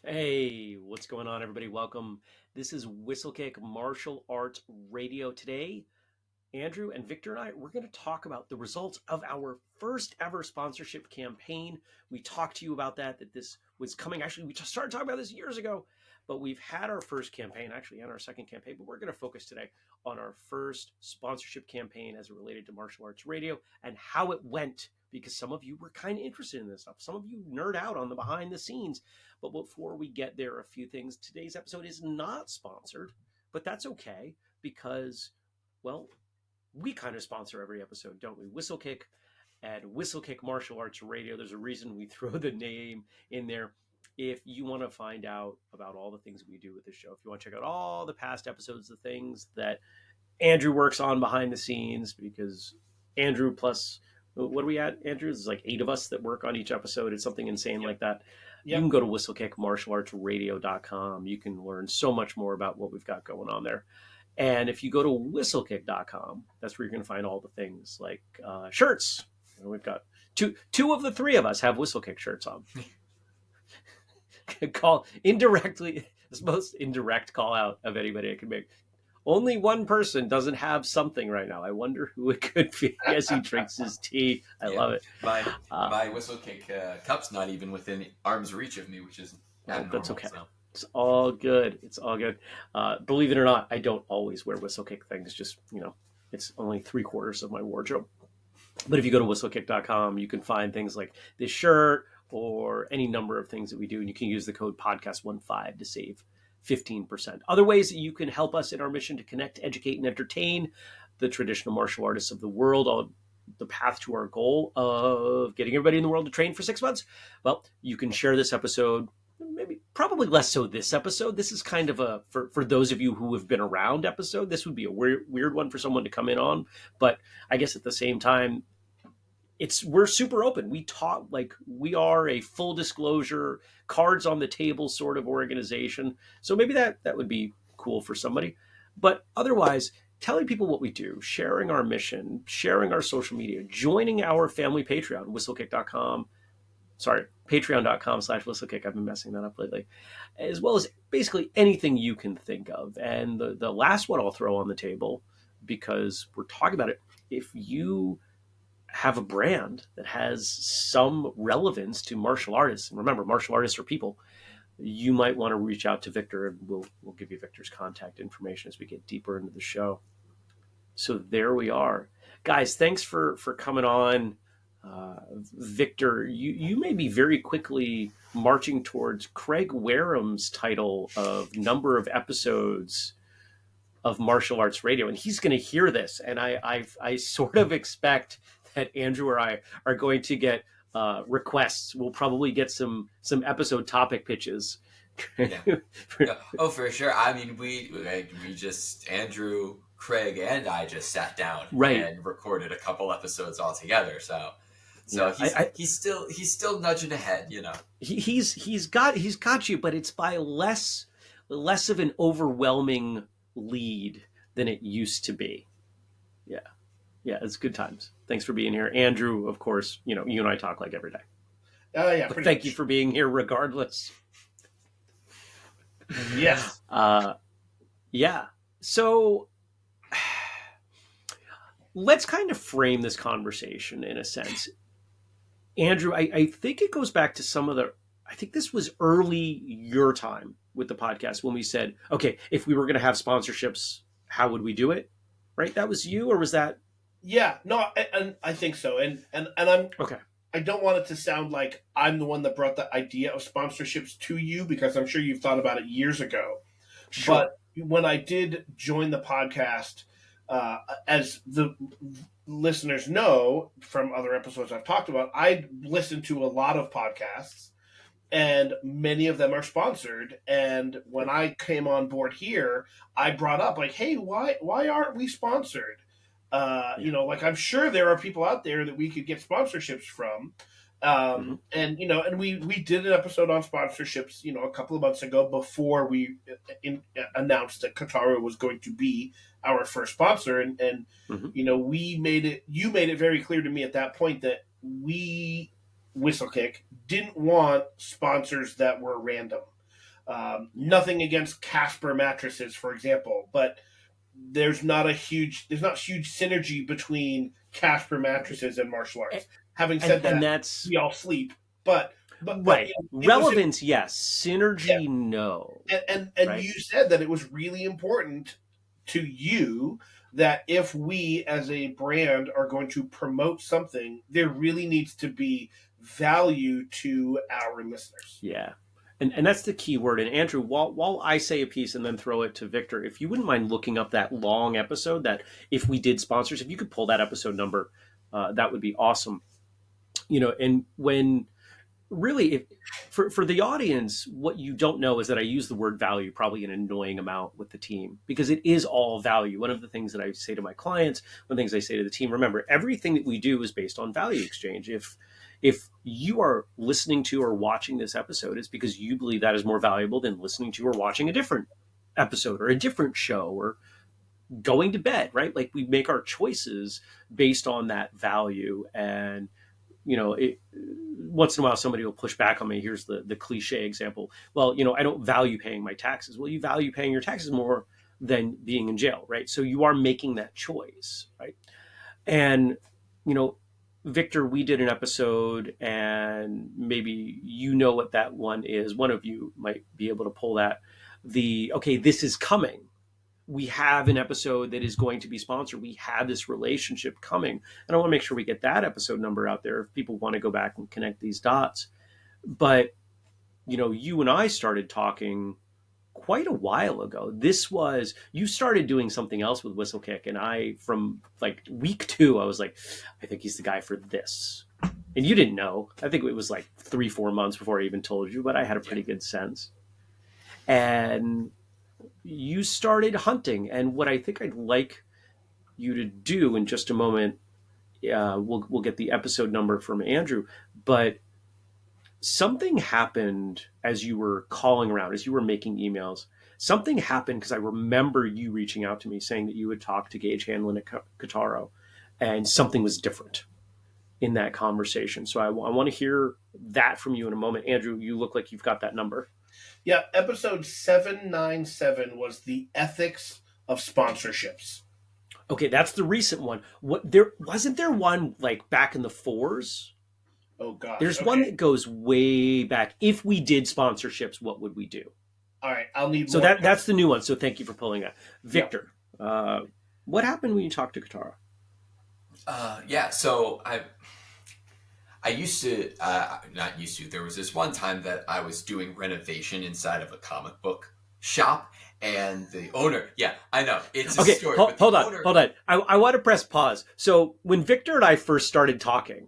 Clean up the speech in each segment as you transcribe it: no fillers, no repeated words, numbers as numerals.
Hey, what's going on, everybody? Welcome. This is Whistlekick Martial Arts Radio. Today, Andrew and Victor and I, we're going to talk about the results of our first ever sponsorship campaign. We talked to you about that this was coming. Actually, we just started talking about this years ago, but we've had our first campaign, actually, and our second campaign. But we're going to focus today on our first sponsorship campaign as it related to martial arts radio and how it went, because some of you were kind of interested in this stuff. Some of you nerd out on the behind the scenes. But before we get there, a few things. Today's episode is not sponsored, but that's okay because, well, we kind of sponsor every episode, don't we? Whistlekick and Whistlekick Martial Arts Radio. There's a reason we throw the name in there. If you want to find out about all the things we do with the show, if you want to check out all the past episodes, the things that Andrew works on behind the scenes, because Andrew plus, what are we at, Andrew? There's like 8 of us that work on each episode. It's something insane like that. You can go to whistlekickmartialartsradio.com. You can learn so much more about what we've got going on there. And if you go to whistlekick.com, that's where you're going to find all the things like shirts. We've got two of the 3 of us have Whistlekick shirts on. Call indirectly, it's the most indirect call out of anybody I can make. Only one person doesn't have something right now. I wonder who it could be as he drinks his tea. I love it. My whistlekick cup's not even within arm's reach of me, which is abnormal. That's okay. So. It's all good. It's all good. Believe it or not, I don't always wear whistlekick things. Just, it's only 3/4 of my wardrobe. But if you go to whistlekick.com, you can find things like this shirt or any number of things that we do. And you can use the code podcast15 to save 15%. Other ways that you can help us in our mission to connect, educate, and entertain the traditional martial artists of the world on the path to our goal of getting everybody in the world to train for 6 months. Well, you can share this episode, maybe probably less so this episode. This is kind of a, for those of you who have been around episode, this would be a weird one for someone to come in on. But I guess at the same time, we're super open. We talk like we are a full disclosure, cards on the table sort of organization. So maybe that would be cool for somebody. But otherwise, telling people what we do, sharing our mission, sharing our social media, joining our family Patreon, whistlekick.com. Sorry, patreon.com/whistlekick. I've been messing that up lately. As well as basically anything you can think of. And the last one I'll throw on the table, because we're talking about it, if you have a brand that has some relevance to martial artists, and remember, martial artists are people, you might want to reach out to Victor, and we'll give you Victor's contact information as we get deeper into the show. So there we are. Guys, thanks for coming on. Victor, you may be very quickly marching towards Craig Wareham's title of number of episodes of Martial Arts Radio, and he's going to hear this, and I sort of expect that Andrew or I are going to get requests. We'll probably get some episode topic pitches. Yeah. Oh, for sure. I mean, we just, Andrew, Craig, and I just sat down and recorded a couple episodes all together. So he's still nudging ahead, He's got you, but it's by less of an overwhelming lead than it used to be. Yeah, it's good times. Thanks for being here. Andrew, of course, you and I talk like every day. Yeah. But thank you for being here regardless. Yes. Yeah. So let's kind of frame this conversation in a sense. Andrew, I think it goes back to I think this was early your time with the podcast when we said, okay, if we were going to have sponsorships, how would we do it? Right? That was you, or was that? Yeah, no, and I think so. And I'm okay. I don't want it to sound like I'm the one that brought the idea of sponsorships to you, because I'm sure you've thought about it years ago. Sure. But when I did join the podcast, as the listeners know from other episodes I've talked about, I listen to a lot of podcasts, and many of them are sponsored. And when I came on board here, I brought up like, hey, why aren't we sponsored? Like, I'm sure there are people out there that we could get sponsorships from. And we did an episode on sponsorships, a couple of months ago before we announced that Kataru was going to be our first sponsor. And you made it very clear to me at that point that we, Whistlekick, didn't want sponsors that were random. Nothing against Casper mattresses, for example, but there's not huge synergy between Casper mattresses and martial arts. Having said that, that's we all sleep, but right. Relevance, yes. Synergy, no. And right? You said that it was really important to you that if we as a brand are going to promote something, there really needs to be value to our listeners. Yeah. And that's the key word. And Andrew, while I say a piece and then throw it to Victor, if you wouldn't mind looking up that long episode, that if we did sponsors, if you could pull that episode number, that would be awesome. And when really, for the audience, what you don't know is that I use the word value probably an annoying amount with the team, because it is all value. One of the things that I say to my clients, one of the things I say to the team, remember, everything that we do is based on value exchange. If you are listening to or watching this episode, it's because you believe that is more valuable than listening to or watching a different episode or a different show or going to bed, right? Like, we make our choices based on that value. And, once in a while somebody will push back on me. Here's the cliche example. Well, I don't value paying my taxes. Well, you value paying your taxes more than being in jail, right? So you are making that choice, right? And, Victor, we did an episode, and maybe what that one is. One of you might be able to pull that. This is coming. We have an episode that is going to be sponsored. We have this relationship coming. And I want to make sure we get that episode number out there if people want to go back and connect these dots. But, you and I started talking quite a while ago. You started doing something else with Whistlekick, and I, from like week 2, I was like, I think he's the guy for this. And you didn't know. I think it was like 3-4 months before I even told you, but I had a pretty good sense. And you started hunting. And what I think I'd like you to do in just a moment, we'll get the episode number from Andrew, but something happened as you were calling around, as you were making emails. Something happened because I remember you reaching out to me saying that you would talk to Gage Hanlon at Kataro, and something was different in that conversation. So I want to hear that from you in a moment. Andrew, you look like you've got that number. Yeah, episode 797 was the ethics of sponsorships. Okay, that's the recent one. Wasn't there one like back in the 4s? Oh gosh. There's one that goes way back. If we did sponsorships, what would we do? All right, I'll need more. So that's the new one. So thank you for pulling that. Victor, what happened when you talked to Katara? So I used to, not used to, there was this one time that I was doing renovation inside of a comic book shop, and the owner, I know, it's a story. Hold on. I want to press pause. So when Victor and I first started talking,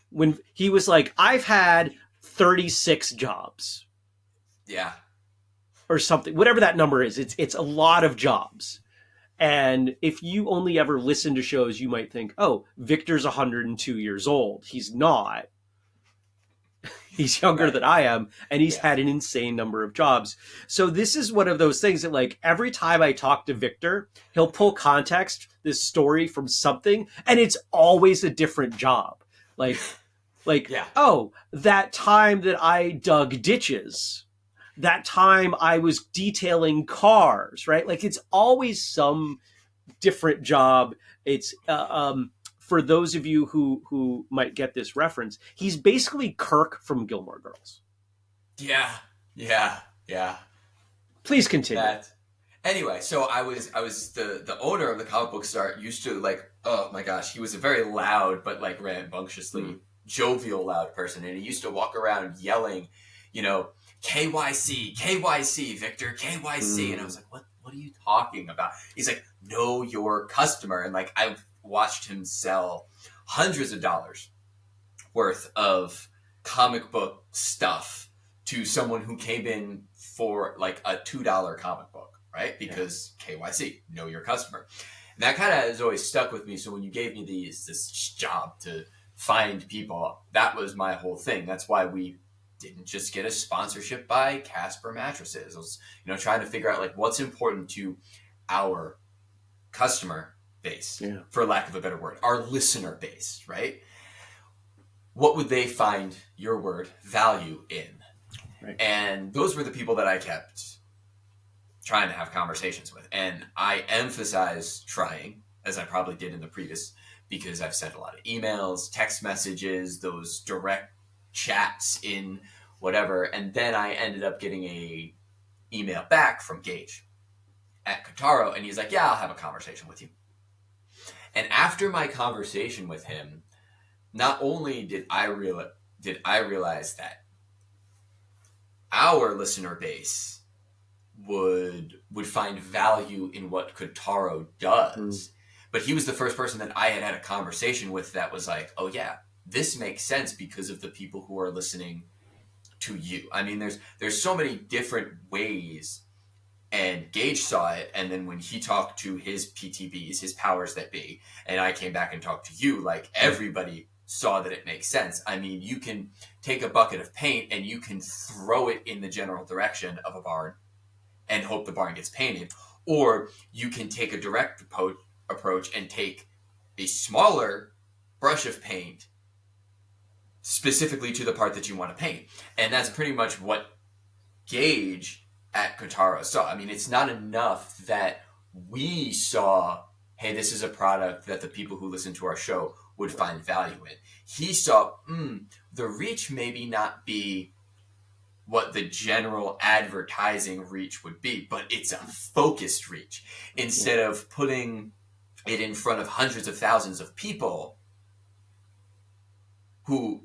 when he was like, I've had 36 jobs. Yeah. Or something, whatever that number is, it's a lot of jobs. And if you only ever listen to shows, you might think, oh, Victor's 102 years old. He's not. He's younger than I am, and he's had an insane number of jobs. So this is one of those things that, like, every time I talk to Victor, he'll pull context, this story from something, and it's always a different job. Oh, that time that I dug ditches. That time I was detailing cars, right? Like, it's always some different job. It's for those of you who might get this reference, he's basically Kirk from Gilmore Girls. Yeah. Please continue. Anyway, so I was the owner of the comic book store. Used to, like, oh my gosh, he was a very loud but like rambunctiously jovial loud person, and he used to walk around yelling, KYC, Victor, KYC. And I was like, what are you talking about? He's like, know your customer. And like, I've watched him sell hundreds of dollars worth of comic book stuff to someone who came in for like a $2 comic book, right? Because KYC, know your customer. And that kind of has always stuck with me. So when you gave me this job to find people, that was my whole thing. That's why we didn't just get a sponsorship by Casper mattresses. I was, trying to figure out like what's important to our customer base, for lack of a better word, our listener base, right? What would they find, your word, value in? Right. And those were the people that I kept trying to have conversations with. And I emphasize trying, as I probably did in the previous, because I've sent a lot of emails, text messages, those direct chats in whatever. And then I ended up getting a email back from Gage at Kotaro, and he's like, yeah, I'll have a conversation with you. And after my conversation with him, not only did I realize that our listener base would find value in what Kotaro does, but he was the first person that I had a conversation with that was like, oh yeah, this makes sense because of the people who are listening to you. I mean, there's so many different ways. And Gage saw it, and then when he talked to his PTBs, his powers that be, and I came back and talked to you, like, everybody saw that it makes sense. I mean, you can take a bucket of paint and you can throw it in the general direction of a barn and hope the barn gets painted. Or you can take a direct approach and take a smaller brush of paint specifically to the part that you want to paint. And that's pretty much what Gage at Kotaro saw. I mean, it's not enough that we saw, hey, this is a product that the people who listen to our show would find value in. He saw, the reach maybe not be what the general advertising reach would be, but it's a focused reach. Instead of putting it in front of hundreds of thousands of people who,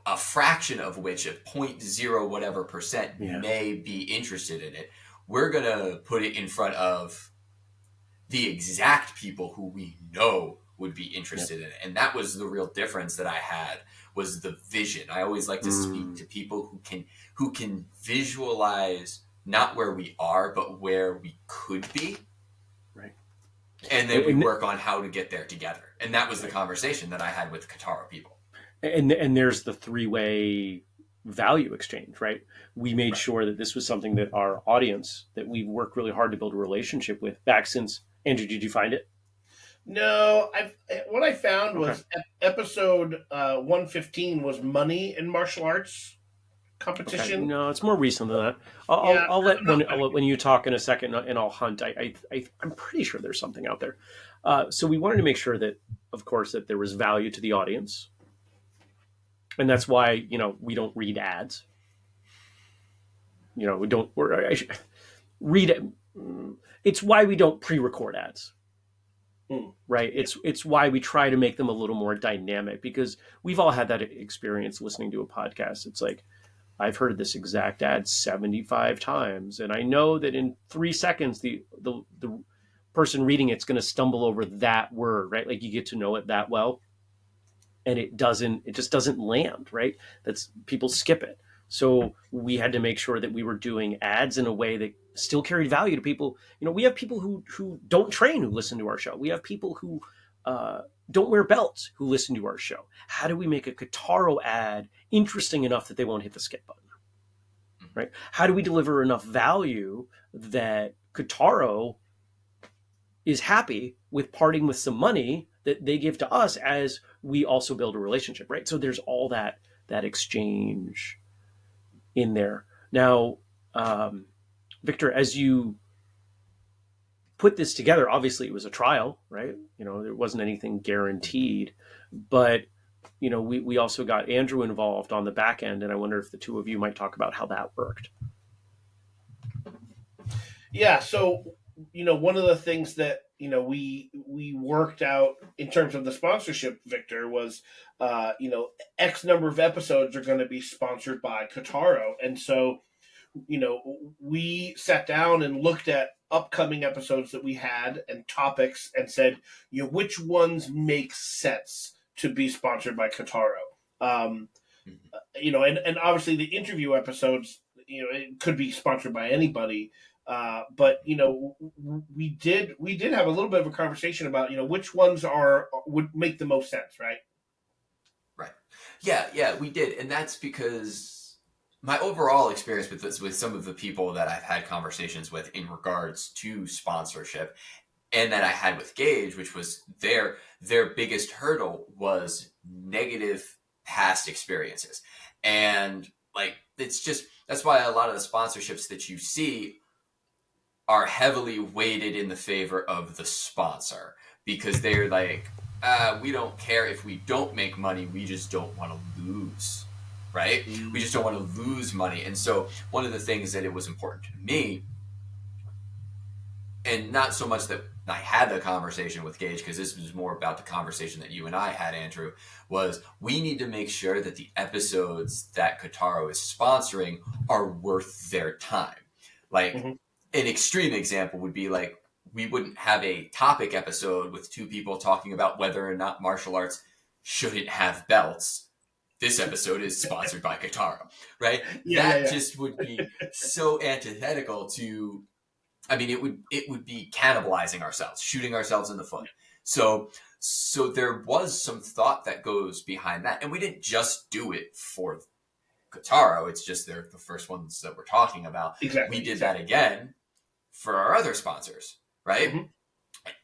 a fraction of which, a 0.0 whatever percent may be interested in it, we're going to put it in front of the exact people who we know would be interested in it. And that was the real difference that I had, was the vision. I always like to speak to people who can visualize not where we are, but where we could be. Right. And then we work on how to get there together. And that was the conversation that I had with Kotaro people. And there's the three-way value exchange, right? We made sure that this was something that our audience, that we worked really hard to build a relationship with back since. Andrew, did you find it? No, what I found was episode 115 was money in martial arts competition. Okay. No, it's more recent than that. I'll let when you talk in a second, and I'll hunt. I'm pretty sure there's something out there. So we wanted to make sure that, of course, that there was value to the audience. And that's why, we don't read ads. We don't read. It's why we don't pre-record ads, right? It's why we try to make them a little more dynamic, because we've all had that experience listening to a podcast. It's like, I've heard this exact ad 75 times, and I know that in 3 seconds, the person reading it's going to stumble over that word, right? Like, you get to know it that well. And it just doesn't land, right? People skip it. So we had to make sure that we were doing ads in a way that still carried value to people. We have people who don't train who listen to our show. We have people who don't wear belts who listen to our show. How do we make a Kotaro ad interesting enough that they won't hit the skip button, right? How do we deliver enough value that Kotaro is happy with parting with some money that they give to us as we also build a relationship, right? So there's all that exchange in there. Now, Victor, as you put this together, obviously it was a trial, right? There wasn't anything guaranteed, but we also got Andrew involved on the back end, and I wonder if the two of you might talk about how that worked. Yeah, so one of the things that we worked out in terms of the sponsorship, Victor, was X number of episodes are going to be sponsored by Kotaro, and so we sat down and looked at upcoming episodes that we had and topics and said, which ones make sense to be sponsored by Kotaro. And obviously the interview episodes, it could be sponsored by anybody. But we did have a little bit of a conversation about which ones would make the most sense, right? Right. Yeah, we did, and that's because my overall experience with some of the people that I've had conversations with in regards to sponsorship, and that I had with Gage, which was their biggest hurdle was negative past experiences, and like, it's just, that's why a lot of the sponsorships that you see are heavily weighted in the favor of the sponsor, because they're like, we don't care if we don't make money, we just don't want to lose, right? We just don't want to lose money. And so one of the things that it was important to me, and not so much that I had the conversation with Gage, because this was more about the conversation that you and I had, Andrew, was we need to make sure that the episodes that Kotaro is sponsoring are worth their time. Like, an extreme example would be like, we wouldn't have a topic episode with two people talking about whether or not martial arts shouldn't have belts. This episode is sponsored by Kotaro, right? That just would be so antithetical to, I mean, it would be cannibalizing ourselves, shooting ourselves in the foot. So there was some thought that goes behind that. And we didn't just do it for Kotaro. It's just they're the first ones that we're talking about. Exactly. We did that again for our other sponsors, right?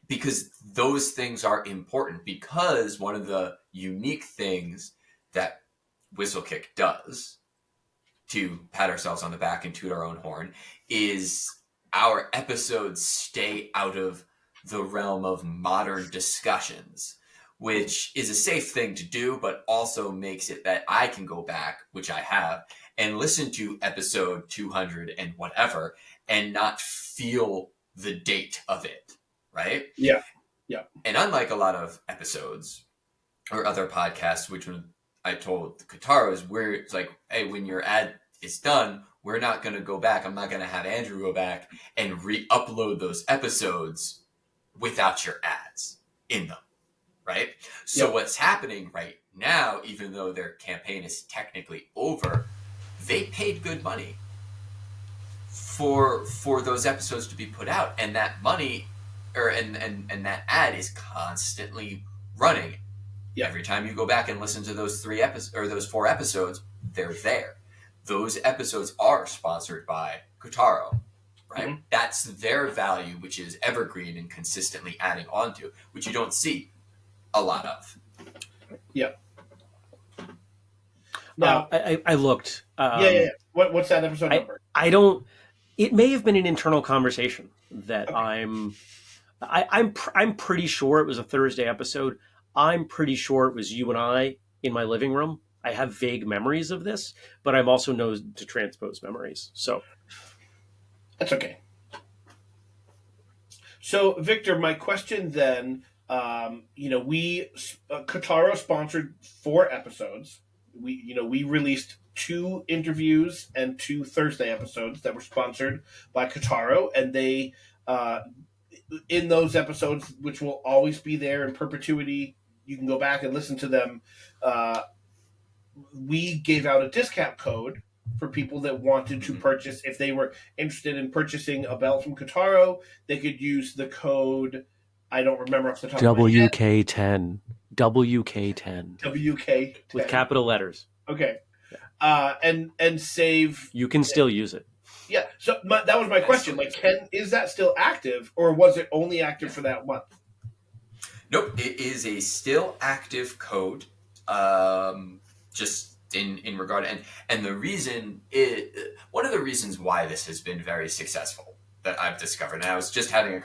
Because those things are important, because one of the unique things that Whistlekick does, to pat ourselves on the back and toot our own horn, is our episodes stay out of the realm of modern discussions, which is a safe thing to do, but also makes it that I can go back, which I have, and listen to episode 200 and whatever, and not feel the date of it, right? Yeah. And unlike a lot of episodes or other podcasts, which when I told Kotaro is where it's like, hey, when your ad is done, we're not going to go back. I'm not going to have Andrew go back and re-upload those episodes without your ads in them, right? So what's happening right now, even though their campaign is technically over, they paid good money for those episodes to be put out, and that money, and that ad is constantly running. Every time you go back and listen to those 3 episodes or those 4 episodes, they're there. Those episodes are sponsored by Kotaro, right? That's their value, which is evergreen and consistently adding on to, which you don't see a lot of. Now, I looked. What's that episode number? I don't. It may have been an internal conversation that I'm pretty sure it was a Thursday episode. I'm pretty sure it was you and I in my living room. I have vague memories of this, but I'm also known to transpose memories. So that's okay. So, Victor, my question then, Kotaro sponsored 4 episodes. We released 2 interviews and 2 Thursday episodes that were sponsored by Kotaro, and they, in those episodes, which will always be there in perpetuity, you can go back and listen to them. We gave out a discount code for people that wanted to purchase. If they were interested in purchasing a belt from Kotaro, they could use the code, I don't remember off the top of my head. WK10. WK10. WK10. With capital letters. Okay. And save. You can still use it. Yeah. So that was my question. Like, is that still active, or was it only active for that month? Nope. It is a still active code. Just in regard, and the reason one of the reasons why this has been very successful that I've discovered, and I was just having an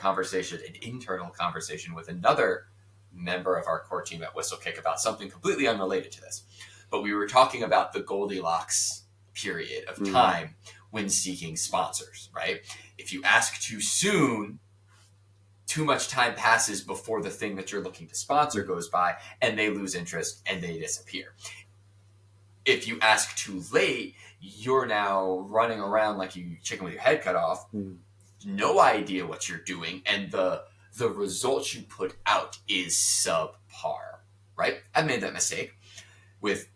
internal conversation with another member of our core team at Whistlekick about something completely unrelated to this, but we were talking about the Goldilocks period of time when seeking sponsors, right? If you ask too soon, too much time passes before the thing that you're looking to sponsor goes by, and they lose interest and they disappear. If you ask too late, you're now running around like you chicken with your head cut off, no idea what you're doing, and the results you put out is subpar, right? I've made that mistake with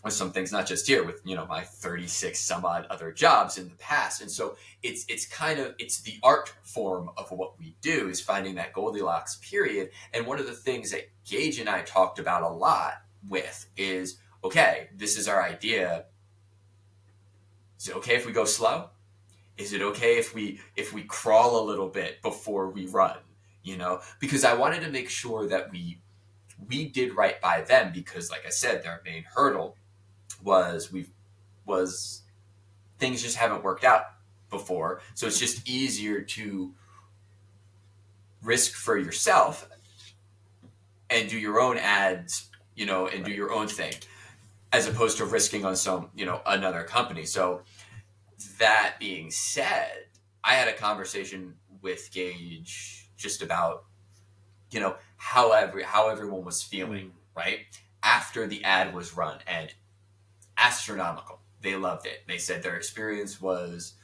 some things, not just here, with my 36 some odd other jobs in the past. And so it's the art form of what we do, is finding that Goldilocks period. And one of the things that Gage and I talked about a lot with is, okay, this is our idea. Is it okay if we go slow? Is it okay if we crawl a little bit before we run? Because I wanted to make sure that we did right by them, because, like I said, their main hurdle was things just haven't worked out before. So it's just easier to risk for yourself and do your own ads, and do your own thing, as opposed to risking on another company. So that being said, I had a conversation with Gage just about, how everyone was feeling, right? After the ad was run, and astronomical. They loved it. They said their experience was,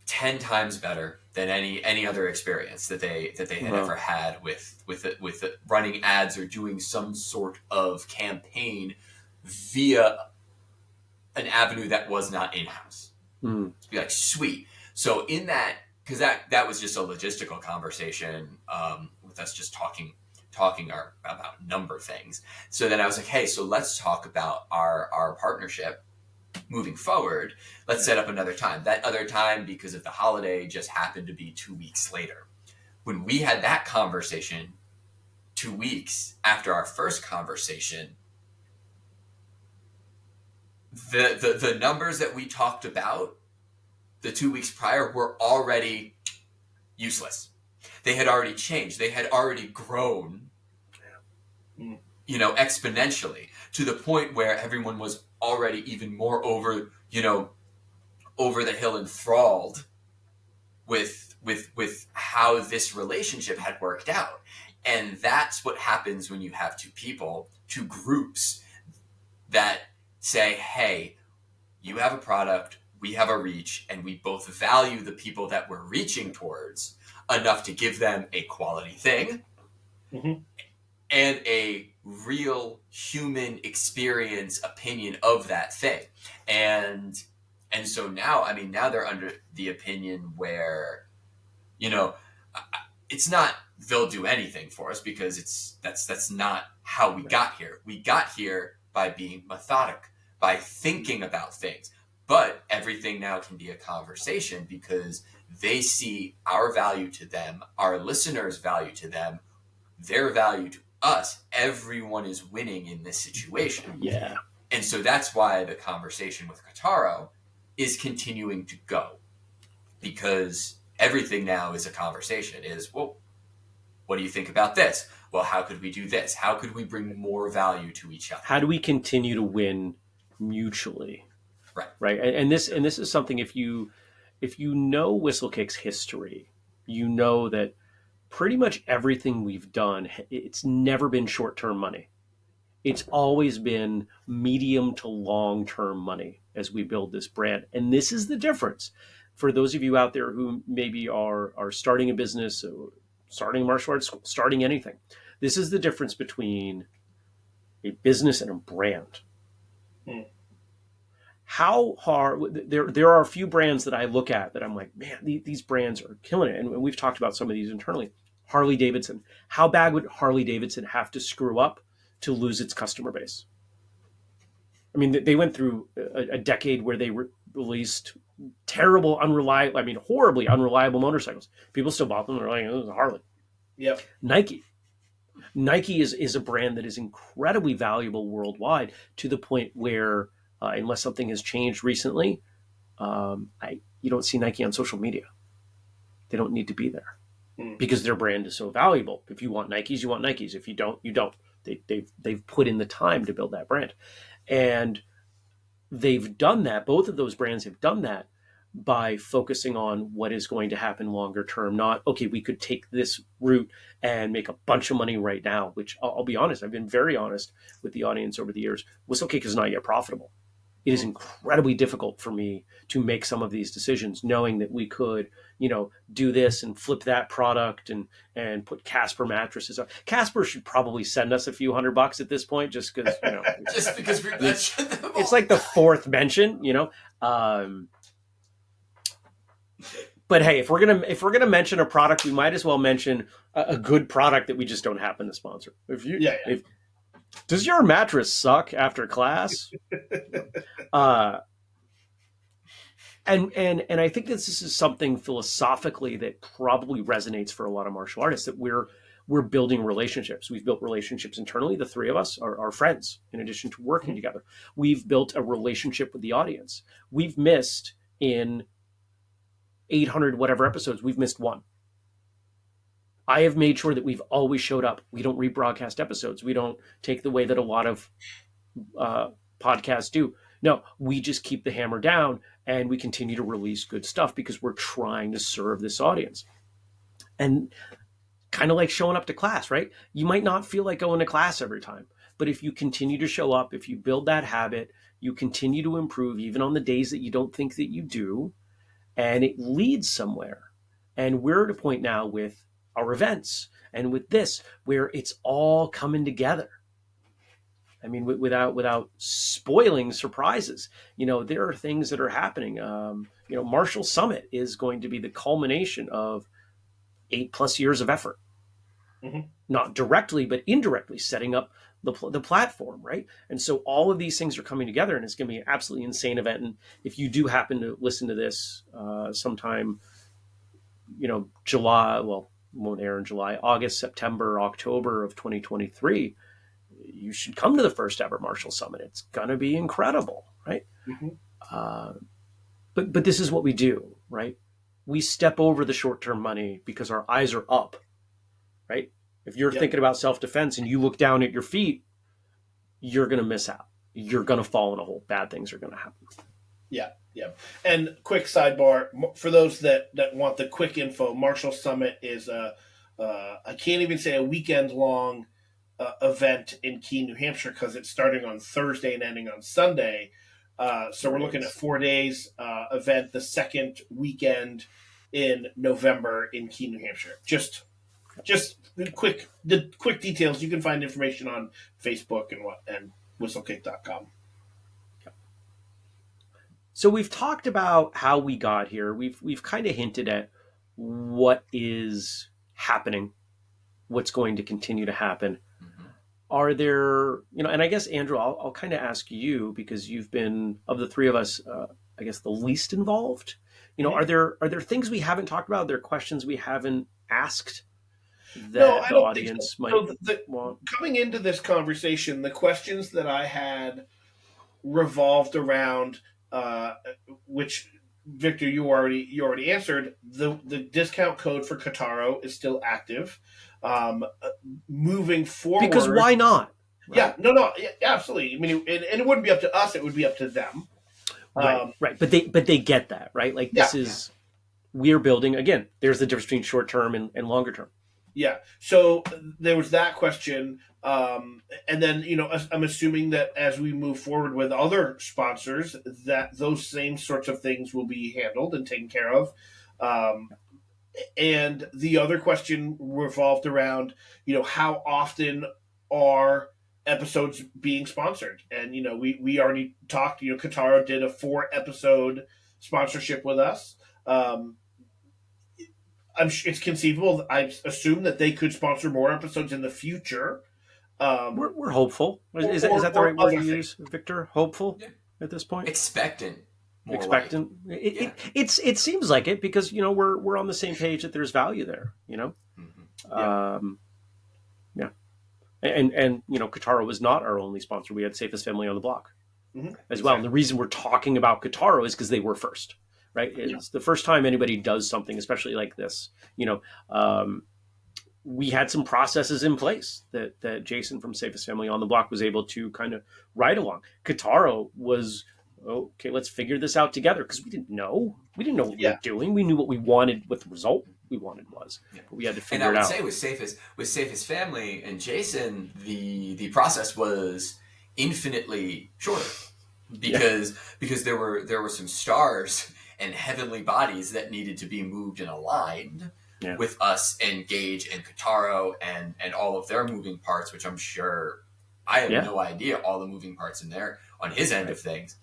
10 times better than any other experience that they had ever had with running ads or doing some sort of campaign via an avenue that was not in-house. To be like, sweet. So in that, because that was just a logistical conversation with us just talking about number things. So then I was like, hey, so let's talk about our partnership moving forward. Let's set up another time. That other time, because of the holiday, just happened to be 2 weeks later. When we had that conversation 2 weeks after our first conversation, the numbers that we talked about the 2 weeks prior were already useless. They had already changed. They had already grown, exponentially, to the point where everyone was already even more over the hill enthralled with how this relationship had worked out. And that's what happens when you have two groups that say, hey, you have a product, we have a reach, and we both value the people that we're reaching towards enough to give them a quality thing and a real human experience opinion of that thing. And so now they're under the opinion where, it's not they'll do anything for us, because that's not how we got here. We got here by being methodic, by thinking about things. But everything now can be a conversation, because they see our value to them, our listeners' value to them, their value to us. Everyone is winning in this situation. Yeah. And so that's why the conversation with Kataro is continuing to go, because everything now is a conversation. Well, what do you think about this? Well, how could we do this? How could we bring more value to each other? How do we continue to win mutually? Right. And this is something, if you know Whistlekick's history, that pretty much everything we've done, it's never been short-term money. It's always been medium to long-term money as we build this brand. And this is the difference for those of you out there who maybe are starting a business, or starting martial arts school, starting anything. This is the difference between a business and a brand. How hard there are a few brands that I look at that I'm like, man, these brands are killing it. And we've talked about some of these internally. Harley Davidson. How bad would Harley Davidson have to screw up to lose its customer base? I mean, they went through a decade where they released terrible, horribly unreliable motorcycles. People still bought them. They're like, oh, it was a Harley. Yep. Nike is a brand that is incredibly valuable worldwide, to the point where, unless something has changed recently, you don't see Nike on social media. They don't need to be there, because their brand is so valuable. If you want Nikes, you want Nikes. If you don't, you don't. They've put in the time to build that brand, and they've done that. Both of those brands have done that by focusing on what is going to happen longer term. Not, okay, we could take this route and make a bunch of money right now, which I'll be honest, I've been very honest with the audience over the years. Whistlekick is not yet profitable. It is incredibly difficult for me to make some of these decisions, knowing that we could, do this and flip that product and put Casper mattresses on. Casper should probably send us a few $100 at this point, just because, just because we mentioned them all. It's like the fourth mention, But hey, if we're gonna mention a product, we might as well mention a good product that we just don't happen to sponsor. Does your mattress suck after class? And I think this is something philosophically that probably resonates for a lot of martial artists, that we're building relationships. We've built relationships internally. The three of us are friends in addition to working together. We've built a relationship with the audience. We've missed in 800 whatever episodes, we've missed one. I have made sure that we've always showed up. We don't rebroadcast episodes. We don't take the way that a lot of podcasts do. No, we just keep the hammer down and we continue to release good stuff because we're trying to serve this audience. And kind of like showing up to class, right? You might not feel like going to class every time, but if you continue to show up, if you build that habit, you continue to improve even on the days that you don't think that you do, and it leads somewhere. And we're at a point now with our events and with this where it's all coming together. I mean, without spoiling surprises, there are things that are happening. Marshall Summit is going to be the culmination of 8+ years of effort, not directly, but indirectly setting up the platform, right? And so all of these things are coming together, and it's going to be an absolutely insane event. And if you do happen to listen to this sometime, July, well, won't air in July, August, September, October of 2023, you should come to the first ever Marshall Summit. It's going to be incredible, right? But this is what we do, right? We step over the short-term money because our eyes are up, right? If you're thinking about self-defense and you look down at your feet, you're going to miss out. You're going to fall in a hole. Bad things are going to happen. Yeah. And quick sidebar, for those that want the quick info, Marshall Summit is I can't even say a weekend-long event in Keene, New Hampshire, because it's starting on Thursday and ending on Sunday. So we're looking at 4 days event, the second weekend in November in Keene, New Hampshire. Just the quick details. You can find information on Facebook and whistlekick.com. So we've talked about how we got here. We've kind of hinted at what is happening, what's going to continue to happen. Are there, and I guess, Andrew, I'll kind of ask you, because you've been, of the three of us, I guess the least involved. Are there things we haven't talked about? Are there questions we haven't asked that the audience might want? Coming into this conversation, the questions that I had revolved around, which Victor, you already answered. The discount code for Kataro is still active. Moving forward, because why not? Right? Yeah, absolutely. I mean, and it wouldn't be up to us; it would be up to them. Right. But they get that, right? Like this is we're building again. There's the difference between short term and longer term. Yeah. So there was that question, and then I'm assuming that as we move forward with other sponsors, that those same sorts of things will be handled and taken care of. And the other question revolved around, how often are episodes being sponsored? And, we already talked, Kataro did a 4-episode sponsorship with us. It's conceivable. I assume that they could sponsor more episodes in the future. We're hopeful. Is that the right word to use, Victor? Hopeful at this point? Expectant. Expectant. It seems like it because we're on the same page that there's value there. And Kataro was not our only sponsor. We had Safest Family on the Block as well. And the reason we're talking about Kataro is because they were first, right? It's the first time anybody does something, especially like this. We had some processes in place that Jason from Safest Family on the Block was able to kind of ride along. Kataro was, okay, let's figure this out together, because we didn't know what we were doing. We knew what we wanted, what the result we wanted was, but we had to figure it out. And I would say with Safest Family and Jason, the process was infinitely shorter because there were some stars and heavenly bodies that needed to be moved and aligned with us and Gage and Kataro and all of their moving parts, which I'm sure I have no idea all the moving parts in there on his end of things.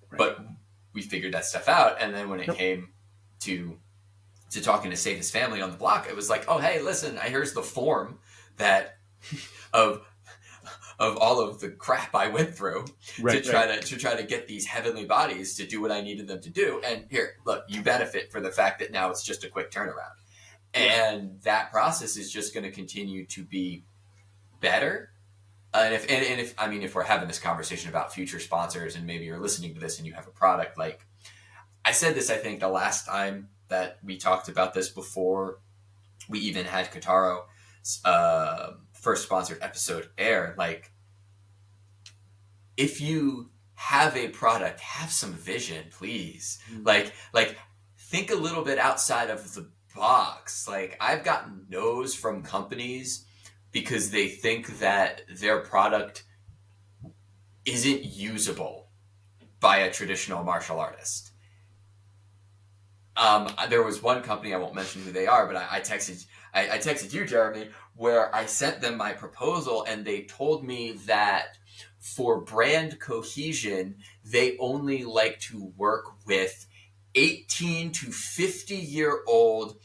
Right. But we figured that stuff out, and then when it came to talking to Safest Family on the Block, it was like, oh, hey, listen, here's the form that of all of the crap I went through to try to get these heavenly bodies to do what I needed them to do, and here, look, you benefit for the fact that now it's just a quick turnaround. And that process is just going to continue to be better. And if we're having this conversation about future sponsors, and maybe you're listening to this and you have a product, like I said this, I think the last time that we talked about this, before we even had Kataro first sponsored episode air, like, if you have a product, have some vision, please. Like think a little bit outside of the box. Like, I've gotten no's from companies because they think that their product isn't usable by a traditional martial artist. There was one company, I won't mention who they are, but I texted you, Jeremy, where I sent them my proposal, and they told me that for brand cohesion, they only like to work with 18 to 50-year-old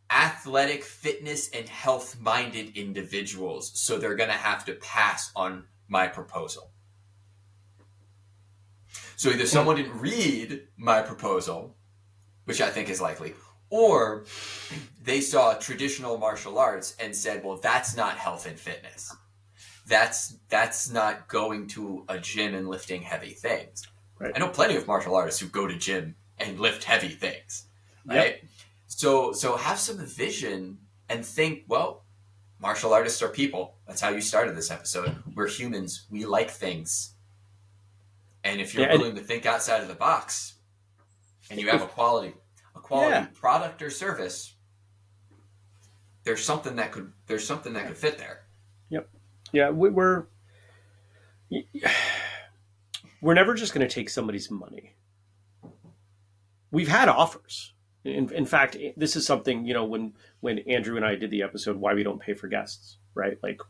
athletic, fitness, and health-minded individuals. So they're going to have to pass on my proposal. So either someone didn't read my proposal, which I think is likely, or they saw traditional martial arts and said, well, that's not health and fitness. That's not going to a gym and lifting heavy things. Right. I know plenty of martial artists who go to gym and lift heavy things, right? Yep. So have some vision and think, well, martial artists are people. That's how you started this episode. We're humans. We like things. And if you're willing to think outside of the box and you have a quality product or service, there's something that could fit there. Yep. Yeah, we're never just going to take somebody's money. We've had offers. In fact, this is something, when Andrew and I did the episode, Why We Don't Pay for Guests, right? Like,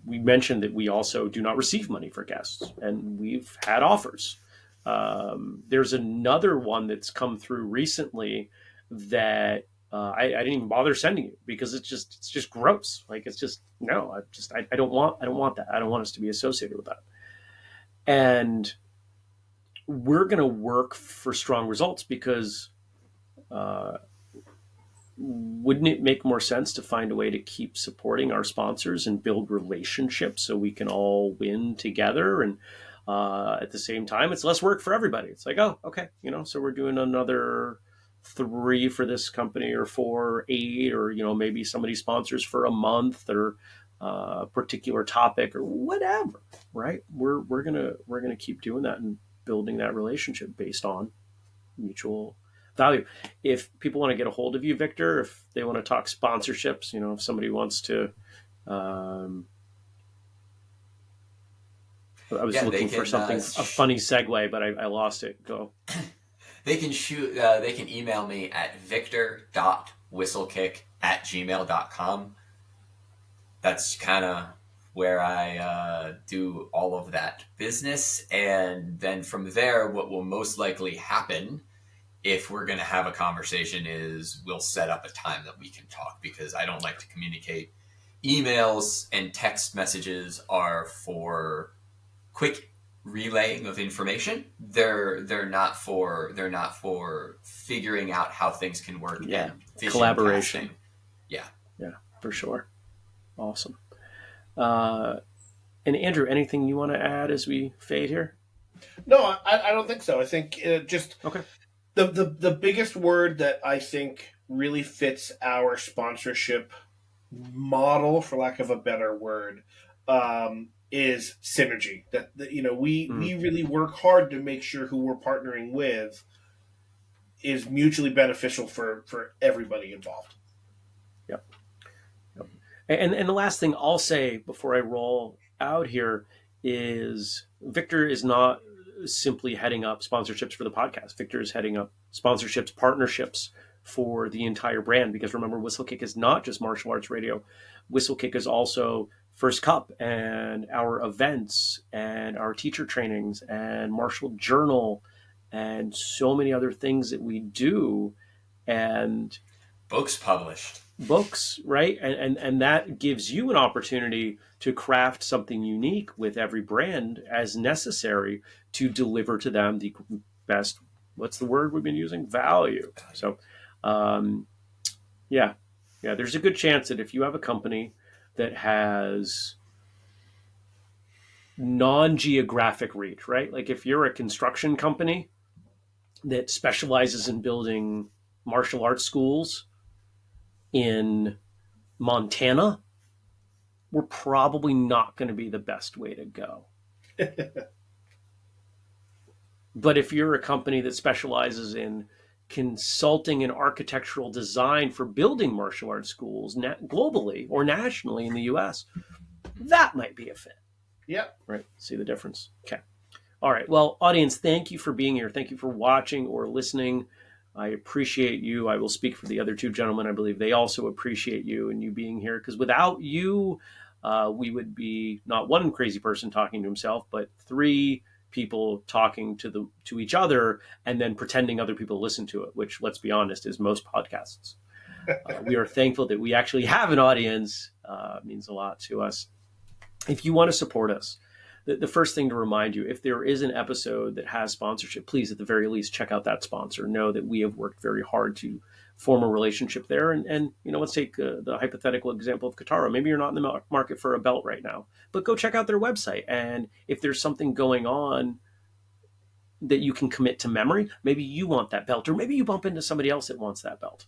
we mentioned that we also do not receive money for guests, and we've had offers. There's another one that's come through recently that I didn't even bother sending you because it's just gross. Like, it's just, no, I don't want that. I don't want us to be associated with that. And we're going to work for strong results because wouldn't it make more sense to find a way to keep supporting our sponsors and build relationships so we can all win together? And at the same time, it's less work for everybody. It's like, oh, okay, so we're doing another 3 for this company, or 4, 8, or maybe somebody sponsors for a month, or a particular topic, or whatever. Right? We're gonna keep doing that and building that relationship based on mutual value. If people want to get a hold of you, Victor, if they want to talk sponsorships, if somebody wants to, I was looking for something, a funny segue, but I lost it. Go. They can email me at victor.whistlekick@gmail.com. That's kind of where I do all of that business. And then from there, what will most likely happen, if we're going to have a conversation, is we'll set up a time that we can talk, because I don't like to communicate. Emails and text messages are for quick relaying of information. They're not for figuring out how things can work. Yeah. Collaboration. Casting. Yeah, for sure. Awesome. And Andrew, anything you want to add as we fade here? No, I don't think so. I think just okay. The biggest word that I think really fits our sponsorship model, for lack of a better word, is synergy. That we really work hard to make sure who we're partnering with is mutually beneficial for everybody involved. Yep. And the last thing I'll say before I roll out here is Victor is not simply heading up sponsorships for the podcast. Victor is heading up sponsorships, partnerships for the entire brand, because remember, Whistlekick is not just martial arts radio. Whistlekick is also First Cup and our events and our teacher trainings and Martial Journal and so many other things that we do, and books published. Books, right? And that gives you an opportunity to craft something unique with every brand as necessary to deliver to them the best, what's the word we've been using? Value. So Yeah. Yeah. There's a good chance that if you have a company that has non-geographic reach, right? Like if you're a construction company that specializes in building martial arts schools in Montana, we're probably not going to be the best way to go. But if you're a company that specializes in consulting and architectural design for building martial arts schools globally or nationally in the US, that might be a fit. Yep. Right. See the difference. Okay. All right. Well, audience, thank you for being here. Thank you for watching or listening. I appreciate you. I will speak for the other two gentlemen. I believe they also appreciate you and you being here, because without you, we would be not one crazy person talking to himself, but three people talking to each other and then pretending other people listen to it, which, let's be honest, is most podcasts. We are thankful that we actually have an audience. It means a lot to us. If you want to support us, the first thing to remind you, if there is an episode that has sponsorship, please, at the very least, check out that sponsor. Know that we have worked very hard to form a relationship there. And let's take the hypothetical example of Katara. Maybe you're not in the market for a belt right now, but go check out their website. And if there's something going on that you can commit to memory, maybe you want that belt, or maybe you bump into somebody else that wants that belt,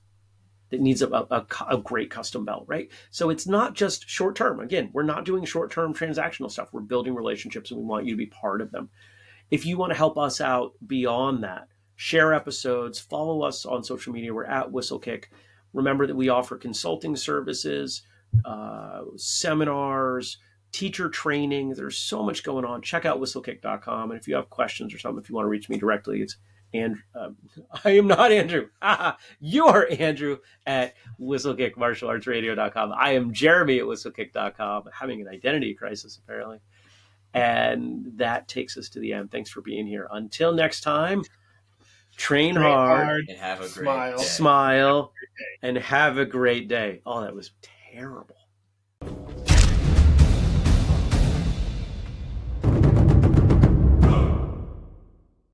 that needs a great custom belt, right? So it's not just short term. Again, we're not doing short term transactional stuff. We're building relationships and we want you to be part of them. If you want to help us out beyond that, share episodes, follow us on social media. We're at whistlekick. Remember that we offer consulting services, seminars, teacher training. There's so much going on. Check out whistlekick.com. And if you have questions or something, if you want to reach me directly, it's Andrew. I am not Andrew. You're Andrew at whistlekickmartialartsradio.com. I am Jeremy at whistlekick.com, having an identity crisis, apparently. And that takes us to the end. Thanks for being here. Until next time, train hard and have a great smile. day. Smile and have a great day. Oh, that was terrible.